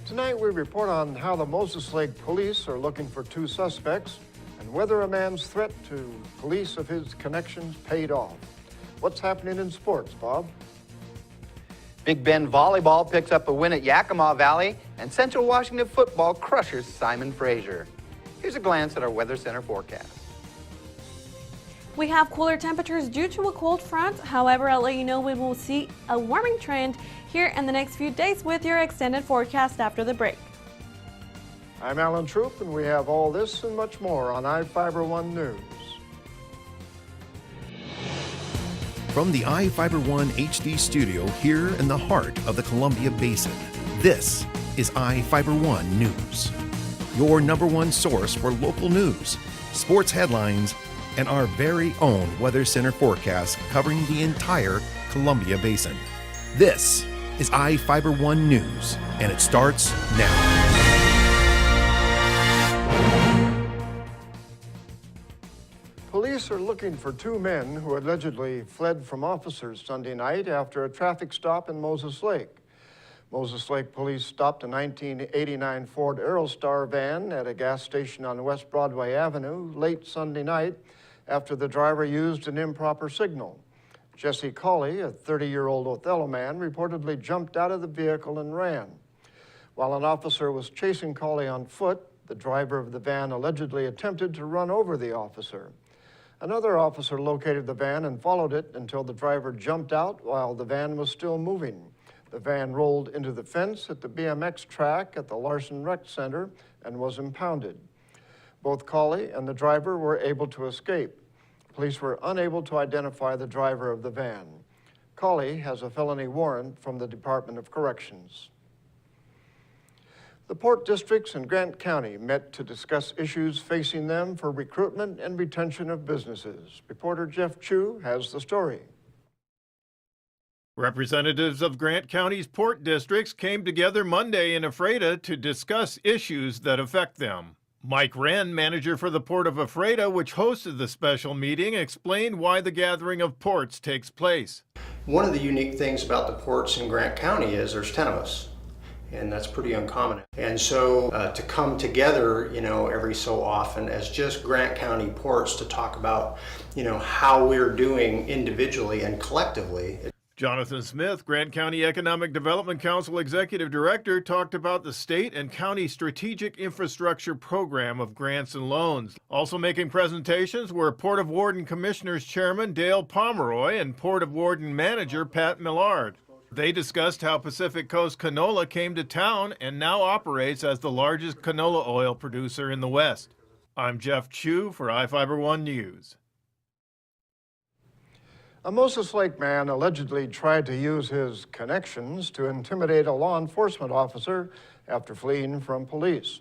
Tonight we report on how the Moses Lake police are looking for two suspects and whether a man's threat to police of his connections paid off. What's happening in sports, Bob? Big Bend volleyball picks up a win at Yakima Valley, and Central Washington football crushes Simon Fraser. Here's a glance at our Weather Center forecast. We have cooler temperatures due to a cold front. However, I'll let you know we will see a warming trend here in the next few days with your extended forecast after the break. I'm Alan Troop, and we have all this and much more on iFIBER 1 News. From the iFIBER 1 HD studio here in the heart of the Columbia Basin, this is iFIBER 1 News. Your #1 source for local news, sports headlines, and our very own Weather Center forecast covering the entire Columbia Basin. This is iFIBER 1 News, and it starts now. Police are looking for two men who allegedly fled from officers Sunday night after a traffic stop in Moses Lake. Moses Lake police stopped a 1989 Ford Aerostar van at a gas station on West Broadway Avenue late Sunday night after the driver used an improper signal. Jesse Cawley, a 30-year-old Othello man, reportedly jumped out of the vehicle and ran. While an officer was chasing Cawley on foot, the driver of the van allegedly attempted to run over the officer. Another officer located the van and followed it until the driver jumped out while the van was still moving. The van rolled into the fence at the BMX track at the Larson Rec Center and was impounded. Both Cawley and the driver were able to escape. Police were unable to identify the driver of the van. Cawley has a felony warrant from the Department of Corrections. The port districts in Grant County met to discuss issues facing them for recruitment and retention of businesses. Reporter Jeff Chu has the story. Representatives of Grant County's port districts came together Monday in Ephrata to discuss issues that affect them. Mike Wren, manager for the Port of Ephrata, which hosted the special meeting, explained why the gathering of ports takes place. One of the unique things about the ports in Grant County is there's 10 of us. And that's pretty uncommon. And so to come together, every so often as just Grant County ports to talk about, how we're doing individually and collectively. Jonathan Smith, Grant County Economic Development Council Executive Director, talked about the state and county strategic infrastructure program of grants and loans. Also making presentations were Port of Warden Commissioners Chairman Dale Pomeroy and Port of Warden Manager Pat Millard. They discussed how Pacific Coast Canola came to town and now operates as the largest canola oil producer in the West. I'm Jeff Chu for iFIBER 1 News. A Moses Lake man allegedly tried to use his connections to intimidate a law enforcement officer after fleeing from police.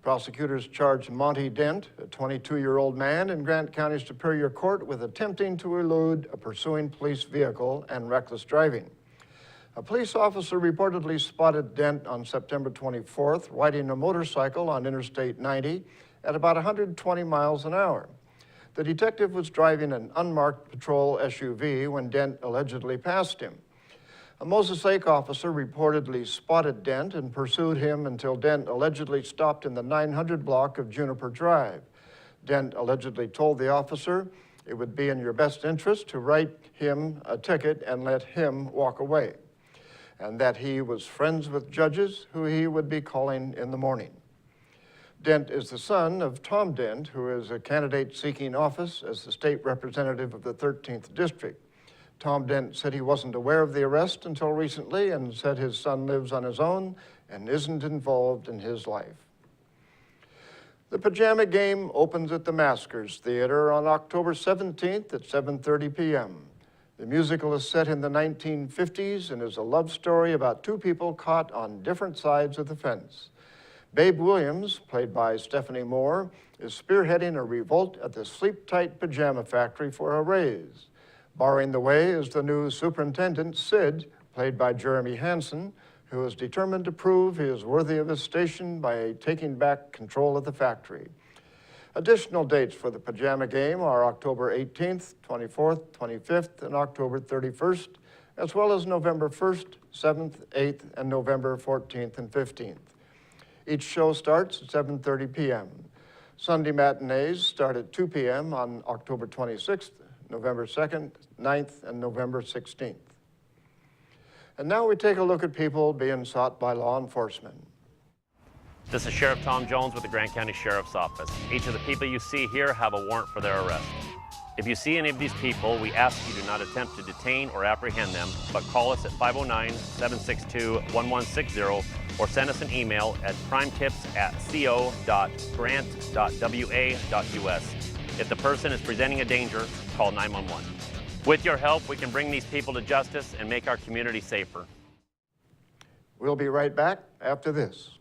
Prosecutors charged Monty Dent, a 22-year-old man, in Grant County Superior Court with attempting to elude a pursuing police vehicle and reckless driving. A police officer reportedly spotted Dent on September 24th riding a motorcycle on Interstate 90 at about 120 miles an hour. The detective was driving an unmarked patrol SUV when Dent allegedly passed him. A Moses Lake officer reportedly spotted Dent and pursued him until Dent allegedly stopped in the 900 block of Juniper Drive. Dent allegedly told the officer it would be in your best interest to write him a ticket and let him walk away, and that he was friends with judges who he would be calling in the morning. Dent is the son of Tom Dent, who is a candidate seeking office as the state representative of the 13th District. Tom Dent said he wasn't aware of the arrest until recently and said his son lives on his own and isn't involved in his life. The Pajama Game opens at the Maskers Theater on October 17th at 7:30 p.m. The musical is set in the 1950s and is a love story about two people caught on different sides of the fence. Babe Williams, played by Stephanie Moore, is spearheading a revolt at the Sleep-Tight Pajama Factory for a raise. Barring the way is the new superintendent, Sid, played by Jeremy Hansen, who is determined to prove he is worthy of his station by taking back control of the factory. Additional dates for the Pajama Game are October 18th, 24th, 25th, and October 31st, as well as November 1st, 7th, 8th, and November 14th and 15th. Each show starts at 7:30 p.m. Sunday matinees start at 2 p.m. on October 26th, November 2nd, 9th, and November 16th. And now we take a look at people being sought by law enforcement. This is Sheriff Tom Jones with the Grant County Sheriff's Office. Each of the people you see here have a warrant for their arrest. If you see any of these people, we ask you do not attempt to detain or apprehend them, but call us at 509-762-1160 or send us an email at crimetips@co.grant.wa.us. If the person is presenting a danger, call 911. With your help, we can bring these people to justice and make our community safer. We'll be right back after this.